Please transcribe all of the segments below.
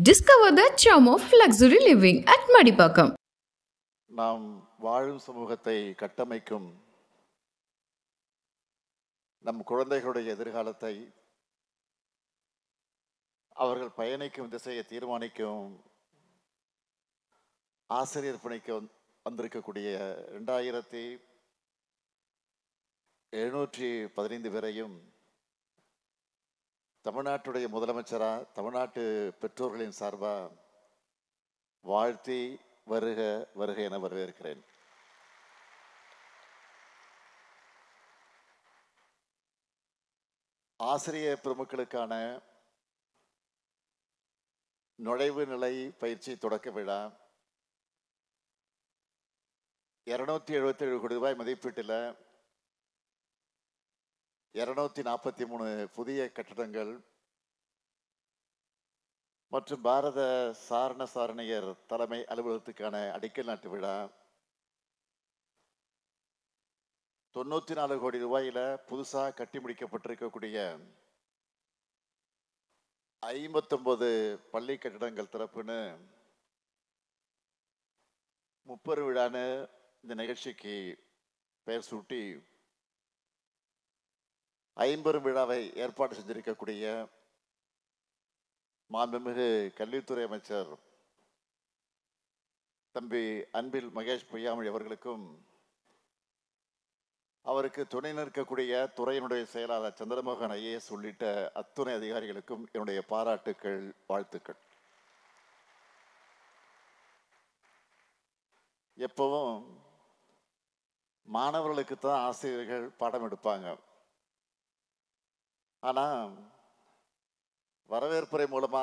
Discover the charm of luxury living at Madipakam. நாம் வாழும் சமூகத்தை கட்டமைக்கும் நம் குழந்தைகளுடைய எதிர்காலத்தை அவர்கள் பயணிக்கும் திசையை தீர்மானிக்கும் ஆசிரியர் பணிக்கு வந்திருக்கக்கூடிய 2715 பேரையும் தமிழ்நாட்டுடைய முதலமைச்சரா தமிழ்நாட்டு பெற்றோர்களின் சார்பா வாழ்த்தி வருக வருக என வரவேற்கிறேன். ஆசிரியர் பெருமக்களுக்கான நுழைவு நிலை பயிற்சி தொடக்க விழா 277 கோடி ரூபாய் மதிப்பீட்டில் 243 புதிய கட்டடங்கள் மற்றும் பாரத சாரணர் தலைமை அலுவலகத்துக்கான அடிக்கல் நாட்டு விழா 94 கோடி ரூபாயில புதுசா கட்டி முடிக்கப்பட்டிருக்கக்கூடிய 59 பள்ளி கட்டிடங்கள் திறப்புன்னு 30 விழான்னு இந்த நிகழ்ச்சிக்கு பெயர் சூட்டி 50 விழாவை ஏற்பாடு செஞ்சிருக்கக்கூடிய மாண்புமிகு கல்வித்துறை அமைச்சர் தம்பி அன்பில் மகேஷ் பொய்யாமொழி அவர்களுக்கும் அவருக்கு துணை நிற்கக்கூடிய துறையினுடைய செயலாளர் சந்திரமோகன் IAS உள்ளிட்ட அத்துணை அதிகாரிகளுக்கும் என்னுடைய பாராட்டுக்கள், வாழ்த்துக்கள். எப்பவும் மாணவர்களுக்கு தான் ஆசிரியர்கள் பாடம் எடுப்பாங்க. ஆனா வரவேற்புரை மூலமா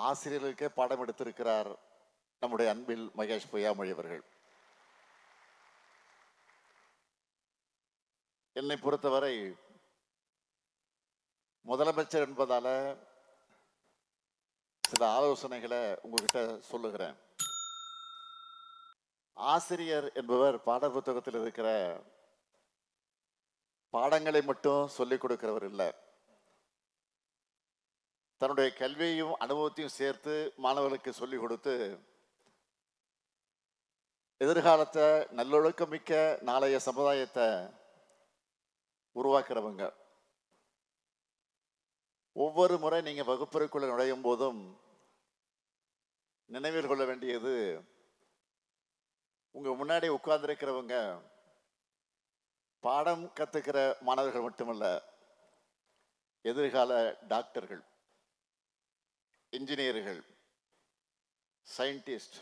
ஆசிரியர்களுக்கே பாடம் எடுத்திருக்கிறார் நம்முடைய அன்பில் மகேஷ் பொய்யாமொழி அவர்கள். என்னை பொறுத்தவரை முதலமைச்சர் என்பதால சில ஆலோசனைகளை உங்ககிட்ட சொல்லுகிறேன். ஆசிரியர் என்பவர் பாட புத்தகத்தில் இருக்கிற பாடங்களை மட்டும் சொல்லிக் கொடுக்கிறவர் இல்லை, தன்னுடைய கல்வியையும் அனுபவத்தையும் சேர்த்து மாணவர்களுக்கு சொல்லிக் கொடுத்து எதிர்காலத்தை நல்லொழுக்கம் மிக்க நாளைய சமுதாயத்தை உருவாக்குறவங்க. ஒவ்வொரு முறை நீங்க வகுப்பறைக்குள்ள நுழையும் போதும் நினைவில் கொள்ள வேண்டியது, உங்க முன்னாடி உட்கார்ந்திருக்கிறவங்க பாடம் கத்துக்கிற மாணவர்கள் மட்டுமல்ல, எதிர்கால டாக்டர்கள், இன்ஜினியர்கள், சயின்டிஸ்ட்,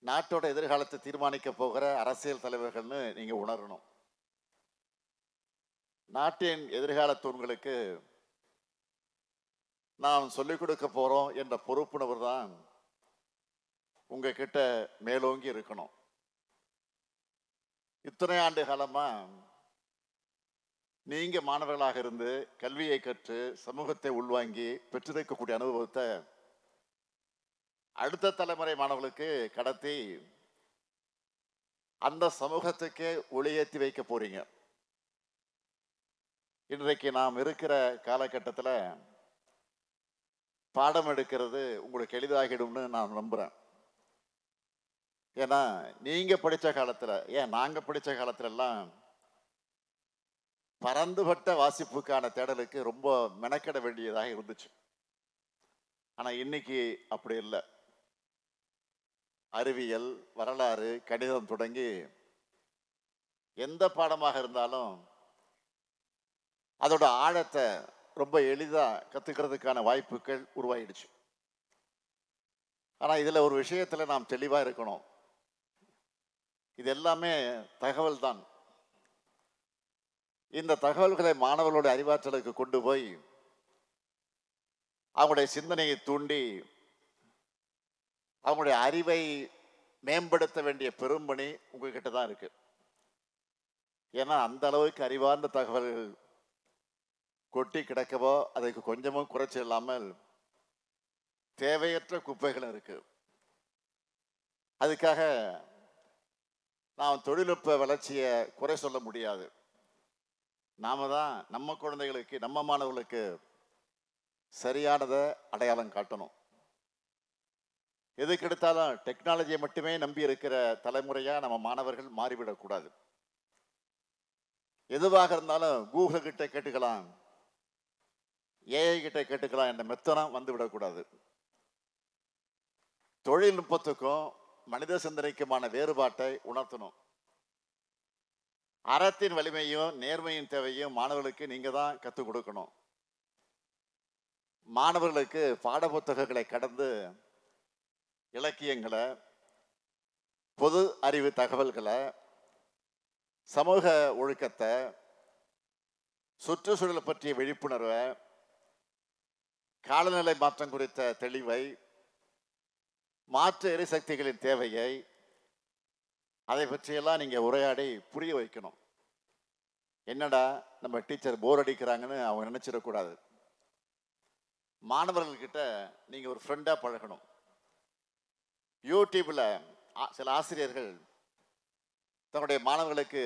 நாட்டோட எதிர்காலத்தை தீர்மானிக்க போகிற அரசியல் தலைவர்கள்னு நீங்க உணரணும். நாட்டின் எதிர்கால தூண்களுக்கு நாம் சொல்லிக் கொடுக்க போறோம் என்ற பொறுப்புணர்வு தான் உங்ககிட்ட மேலோங்கி இருக்கணும். இத்தனை ஆண்டு காலமா நீங்க மாணவர்களாக இருந்து கல்வியை கற்று சமூகத்தை உள்வாங்கி பெற்றிருக்கக்கூடிய அனுபவத்தை அடுத்த தலைமுறை மாணவர்களுக்கு கடத்தி அந்த சமூகத்துக்கே ஒளியேற்றி வைக்க போறீங்க. இன்றைக்கு நாம் இருக்கிற காலகட்டத்தில் பாடம் எடுக்கிறது உங்களுக்கு எளிதாகிடும்னு நான் நம்புறேன். ஏன்னா நீங்க படிச்ச காலத்துல, ஏன் நாங்க படிச்ச காலத்துல எல்லாம் பரந்துபட்ட வாசிப்புக்கான தேடலுக்கு ரொம்ப மெனக்கெட வேண்டியதாக இருந்துச்சு. ஆனா இன்னைக்கு அப்படி இல்லை. அறிவியல், வரலாறு, கணிதம் தொடங்கி எந்த பாடமாக இருந்தாலும் அதோட ஆழத்தை ரொம்ப எளிதா கத்துக்கிறதுக்கான வாய்ப்புகள் உருவாயிடுச்சு. ஆனா இதுல ஒரு விஷயத்துல நாம் தெளிவா இருக்கணும். இது எல்லாமே தகவல் தான். இந்த தகவல்களை மாணவர்களுடைய அறிவாற்றலுக்கு கொண்டு போய் அவங்களுடைய சிந்தனையை தூண்டி அவங்களுடைய அறிவை மேம்படுத்த வேண்டிய பெரும்பணி உங்ககிட்ட தான் இருக்கு. ஏன்னா அந்த அளவுக்கு அறிவார்ந்த தகவல்கள் கொட்டி கிடக்கவோ அதுக்கு கொஞ்சமும் குறைச்சி இல்லாமல் தேவையற்ற குப்பைகளும் இருக்கு. அதுக்காக நாம் தொழில்நுட்ப வளர்ச்சியை குறை சொல்ல முடியாது. நாம தான் நம்ம குழந்தைகளுக்கு, நம்ம மாணவர்களுக்கு சரியானதை அடையாளம் காட்டணும். எதுக்கு எடுத்தாலும் டெக்னாலஜியை மட்டுமே நம்பி இருக்கிற தலைமுறையா நம்ம மாணவர்கள் மாறிவிடக்கூடாது. எதுவாக இருந்தாலும் கூகுள் கிட்ட கேட்டுக்கலாம், ஏஐ கிட்ட கேட்டுக்கலாம் என்ற மெத்தனம் வந்து விடக்கூடாது. தொழில்நுட்பத்துக்கும் மனித சிந்தனைக்குமான வேறுபாட்டை உணர்த்தணும். அறத்தின் வலிமையும் நேர்மையின் தேவையும் மாணவர்களுக்கு நீங்க தான் கற்றுக் கொடுக்கணும். மாணவர்களுக்கு பாட புத்தகங்களை கடந்து இலக்கியங்களை, பொது அறிவு தகவல்களை, சமூக ஒழுக்கத்தை, சுற்றுச்சூழலை பற்றிய விழிப்புணர்வை, காலநிலை மாற்றம் குறித்த தெளிவை, மாற்று எரிசக்திகளின் தேவையை, அதை பற்றியெல்லாம் நீங்க உரையாடி புரிய வைக்கணும். என்னடா நம்ம டீச்சர் போர் அடிக்கிறாங்கன்னு அவங்க நினைச்சிடக்கூடாது. மாணவர்கள்கிட்ட நீங்க ஒரு ஃப்ரெண்டா பழகணும். யூடியூப்ல சில ஆசிரியர்கள் தன்னுடைய மாணவர்களுக்கு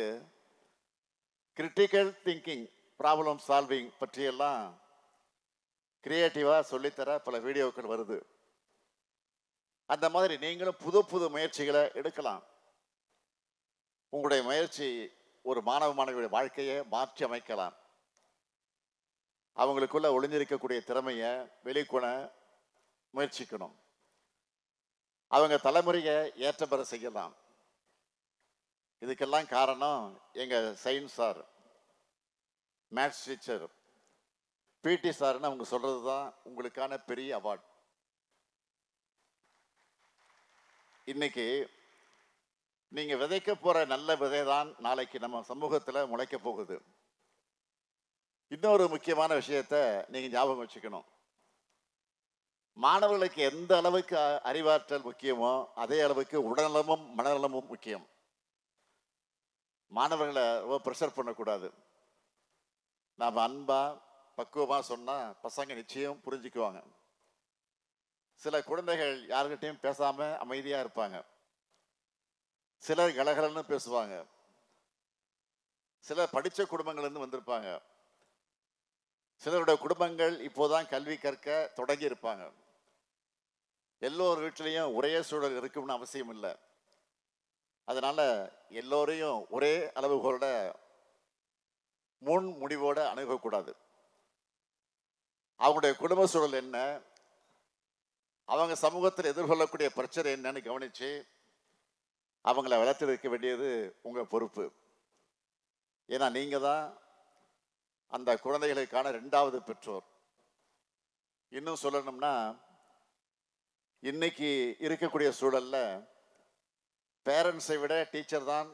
கிரிட்டிக்கல் திங்கிங், ப்ராப்ளம் சால்விங் பற்றியெல்லாம் கிரியேட்டிவா சொல்லித்தர பல வீடியோக்கள் வருது. அந்த மாதிரி நீங்களும் புது புது முயற்சிகளை எடுக்கலாம். உங்களுடைய முயற்சி ஒரு மாணவ மாணவியுடைய வாழ்க்கையை மாற்றி அமைக்கலாம். அவங்களுக்குள்ள ஒளிஞ்சிருக்கக்கூடிய திறமையை வெளிக்கொண முயற்சிக்கணும். அவங்க தலைமுறையை ஏற்ற பெற செய்யலாம். இதுக்கெல்லாம் காரணம் எங்க சயின்ஸ் சார், மேத்ஸ் டீச்சர், பிடி சார்னு அவங்க சொல்றது தான் உங்களுக்கான பெரிய அவார்ட். இன்னைக்கு நீங்க விதைக்க போற நல்ல விதை தான் நாளைக்கு நம்ம சமூகத்துல முளைக்க போகுது. இன்னொரு முக்கியமான விஷயத்த நீங்க ஞாபகம் வச்சுக்கணும். மாணவர்களுக்கு எந்த அளவுக்கு அறிவாற்றல் முக்கியமோ அதே அளவுக்கு உடல்நலமும் மனநலமும் முக்கியம். மாணவர்களை ரொம்ப ப்ரெஷர் பண்ணக்கூடாது. நாம் அன்பா பக்குவமா சொன்னா பசங்க நிச்சயம் புரிஞ்சுக்குவாங்க. சில குழந்தைகள் யாருக்கிட்டையும் பேசாம அமைதியா இருப்பாங்க. சிலர் கலகலன்னு பேசுவாங்க. சிலர் படித்த குடும்பங்கள்லேருந்து வந்திருப்பாங்க. சிலருடைய குடும்பங்கள் இப்போதான் கல்வி கற்க தொடங்கி இருப்பாங்க. எல்லோர் வீட்டிலையும் ஒரே சூழல் இருக்கும்னு அவசியம் இல்லை. அதனால எல்லோரையும் ஒரே அளவுகளோட முன் முடிவோட அணுகக்கூடாது. அவங்களுடைய குடும்ப சூழல் என்ன, அவங்க சமூகத்தில் எதிர்கொள்ளக்கூடிய பிரச்சனை என்னன்னு கவனிச்சு அவங்கள வளர்த்தெடுக்க வேண்டியது உங்க பொறுப்பு. ஏன்னா நீங்க தான் அந்த குழந்தைகளுக்கான 2வது பெற்றோர். இன்னும் சொல்லணும்னா, இன்னைக்கு இருக்கக்கூடிய சூழல்ல பேரண்ட்ஸை விட டீச்சர் தான்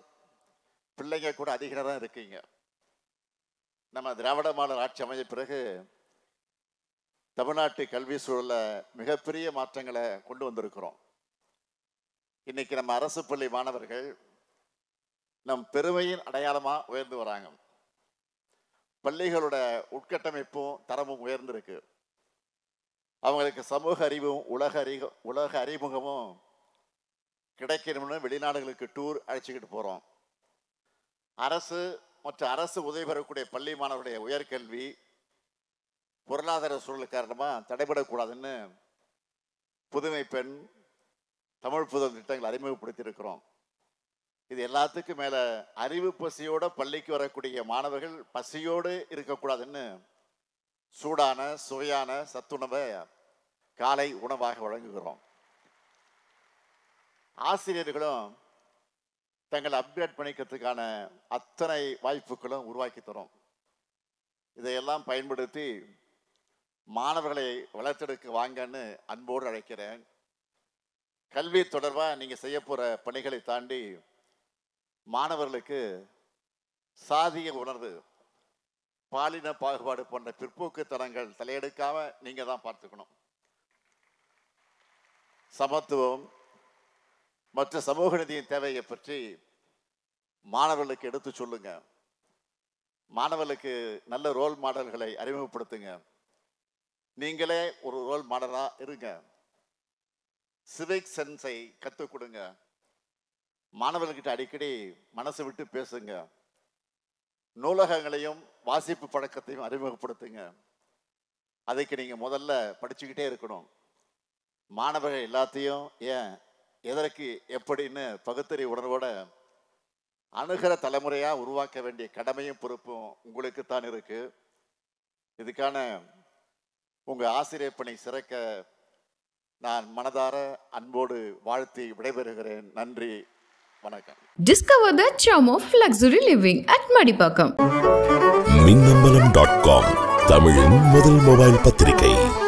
பிள்ளைங்க கூட அதிக நேரம் இருக்கீங்க. நம்ம திராவிட மாடல் ஆட்சி அமைஞ்ச பிறகு தமிழ்நாட்டு கல்வி சூழல்ல மிகப்பெரிய மாற்றங்களை கொண்டு வந்திருக்கிறோம். இன்னைக்கு நம்ம அரசு பள்ளி மாணவர்கள் நம் பெருமையின் அடையாளமா உயர்ந்து வராங்க. பள்ளிகளோட உட்கட்டமைப்பும் தரமும் உயர்ந்திருக்கு. அவங்களுக்கு சமூக அறிவும் உலக அறிமுகமும் கிடைக்கணும்னு வெளிநாடுகளுக்கு டூர் அழைச்சிக்கிட்டு போறோம். அரசு மற்றும் அரசு உதவி பெறக்கூடிய பள்ளி மாணவருடைய உயர்கல்வி பொருளாதார சூழல் காரணமா தடைபடக்கூடாதுன்னு புதுமை பெண், தமிழ் புதல் திட்டங்கள் அறிமுகப்படுத்தி இருக்கிறோம். இது எல்லாத்துக்கும் மேல அறிவு பசியோட பள்ளிக்கு வரக்கூடிய மாணவர்கள் பசியோடு இருக்கக்கூடாதுன்னு சூடான சுவையான சத்துணவை காலை உணவாக வழங்குகிறோம். ஆசிரியர்களும் தங்களை அப்கிரேட் பண்ணிக்கிறதுக்கான அத்தனை வாய்ப்புகளும் உருவாக்கி தரும். இதையெல்லாம் பயன்படுத்தி மாணவர்களை வளர்த்தெடுக்க வாங்கன்னு அன்போடு அழைக்கிறேன். கல்வி தொடர்பாக நீங்க செய்ய போற பணிகளை தாண்டி மாணவர்களுக்கு சாதிய உணர்வு, பாலின பாகுபாடு போன்ற பிற்போக்கு தனங்கள் தலையெடுக்காம நீங்க தான் பார்த்துக்கணும். சமத்துவம் மற்ற சமூக நீதியின் தேவையை பற்றி மாணவர்களுக்கு எடுத்து சொல்லுங்க. மாணவர்களுக்கு நல்ல ரோல் மாடல்களை அறிமுகப்படுத்துங்க. நீங்களே ஒரு ரோல் மாடலா இருங்க. சிவிக் சென்ஸை கற்றுக் கொடுங்க. மாணவர்கிட்ட அடிக்கடி மனசு விட்டு பேசுங்க. நூலகங்களையும் வாசிப்பு பழக்கத்தையும் அறிமுகப்படுத்துங்க. அதுக்கு நீங்க முதல்ல படிச்சுக்கிட்டே இருக்கணும். மாணவர்கள் எல்லாத்தையும் ஏன் எதற்கு எப்படின்னு பகுத்தறிவு உணர்வோட அணுகிற தலைமுறையாக உருவாக்க வேண்டிய கடமையும் பொறுப்பும் உங்களுக்குத்தான் இருக்கு. இதுக்கான உங்கள் ஆசிரியர் பணி சிறக்க நான் மனதார அன்போடு வாழ்த்தி விடைபெறுகிறேன். நன்றி, வணக்கம். Discover the charm of luxury living at Madipakam. மின்னம்பலம்.com தமிழின் முதல் மொபைல் பத்திரிகை.